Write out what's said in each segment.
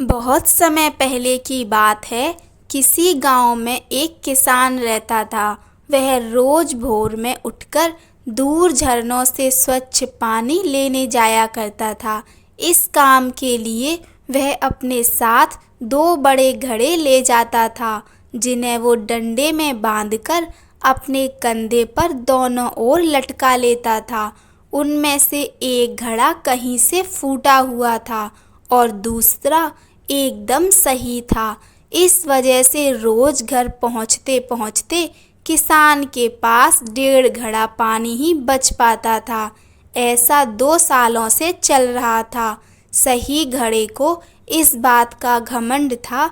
बहुत समय पहले की बात है। किसी गांव में एक किसान रहता था। वह रोज भोर में उठकर दूर झरनों से स्वच्छ पानी लेने जाया करता था। इस काम के लिए वह अपने साथ दो बड़े घड़े ले जाता था, जिन्हें वो डंडे में बांधकर अपने कंधे पर दोनों ओर लटका लेता था। उनमें से एक घड़ा कहीं से फूटा हुआ था और दूसरा एकदम सही था। इस वजह से रोज घर पहुँचते पहुँचते किसान के पास 1.5 घड़ा पानी ही बच पाता था। ऐसा 2 सालों से चल रहा था। सही घड़े को इस बात का घमंड था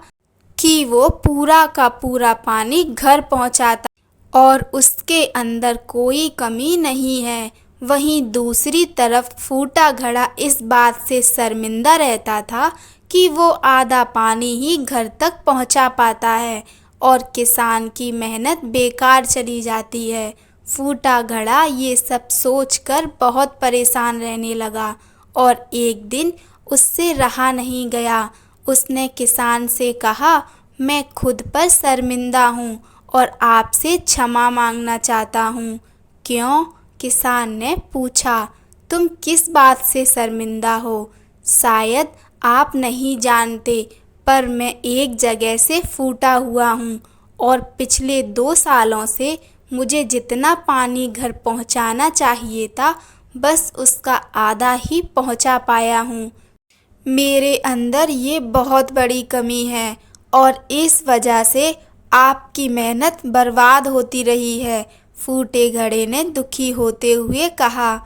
कि वो पूरा का पूरा पानी घर पहुंचाता और उसके अंदर कोई कमी नहीं है। वहीं दूसरी तरफ फूटा घड़ा इस बात से शर्मिंदा रहता था कि वो आधा पानी ही घर तक पहुंचा पाता है और किसान की मेहनत बेकार चली जाती है। फूटा घड़ा ये सब सोचकर बहुत परेशान रहने लगा और एक दिन उससे रहा नहीं गया। उसने किसान से कहा, मैं खुद पर शर्मिंदा हूँ और आपसे क्षमा मांगना चाहता हूँ। क्यों? किसान ने पूछा। तुम किस बात से शर्मिंदा हो? शायद आप नहीं जानते, पर मैं एक जगह से फूटा हुआ हूँ और पिछले 2 सालों से मुझे जितना पानी घर पहुँचाना चाहिए था, बस उसका आधा ही पहुँचा पाया हूँ। मेरे अंदर ये बहुत बड़ी कमी है और इस वजह से आपकी मेहनत बर्बाद होती रही है। फूटे घड़े ने दुखी होते हुए कहा।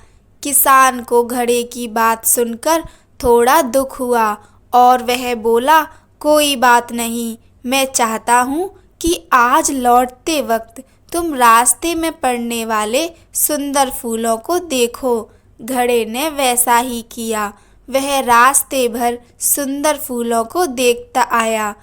किसान को घड़े की बात सुनकर थोड़ा दुख हुआ और वह बोला, कोई बात नहीं, मैं चाहता हूँ कि आज लौटते वक्त तुम रास्ते में पड़ने वाले सुंदर फूलों को देखो। घड़े ने वैसा ही किया। वह रास्ते भर सुंदर फूलों को देखता आया।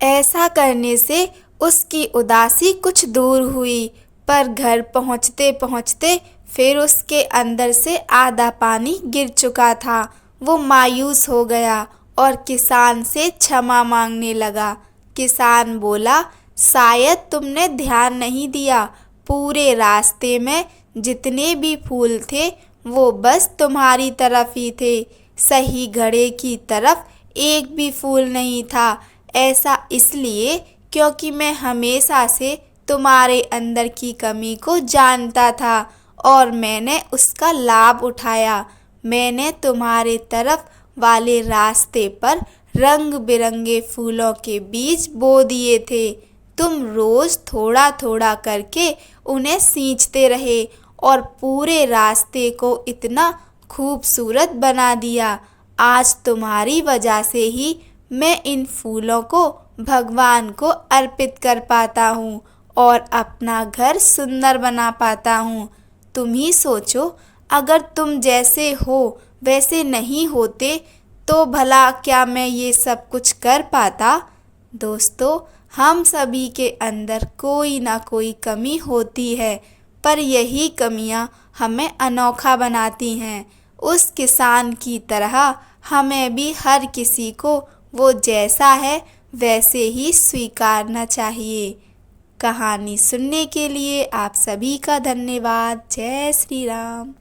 ऐसा करने से उसकी उदासी कुछ दूर हुई, पर घर पहुँचते पहुँचते फिर उसके अंदर से आधा पानी गिर चुका था। वो मायूस हो गया और किसान से क्षमा मांगने लगा। किसान बोला, शायद तुमने ध्यान नहीं दिया, पूरे रास्ते में जितने भी फूल थे वो बस तुम्हारी तरफ ही थे। सही घड़े की तरफ एक भी फूल नहीं था। ऐसा इसलिए क्योंकि मैं हमेशा से तुम्हारे अंदर की कमी को जानता था और मैंने उसका लाभ उठाया। मैंने तुम्हारे तरफ वाले रास्ते पर रंग बिरंगे फूलों के बीज बो दिए थे। तुम रोज थोड़ा थोड़ा करके उन्हें सींचते रहे और पूरे रास्ते को इतना खूबसूरत बना दिया। आज तुम्हारी वजह से ही मैं इन फूलों को भगवान को अर्पित कर पाता हूँ और अपना घर सुंदर बना पाता हूँ। तुम ही सोचो, अगर तुम जैसे हो वैसे नहीं होते तो भला क्या मैं ये सब कुछ कर पाता? दोस्तों, हम सभी के अंदर कोई ना कोई कमी होती है, पर यही कमियां हमें अनोखा बनाती हैं। उस किसान की तरह हमें भी हर किसी को वो जैसा है वैसे ही स्वीकारना चाहिए। कहानी सुनने के लिए आप सभी का धन्यवाद। जय श्री राम।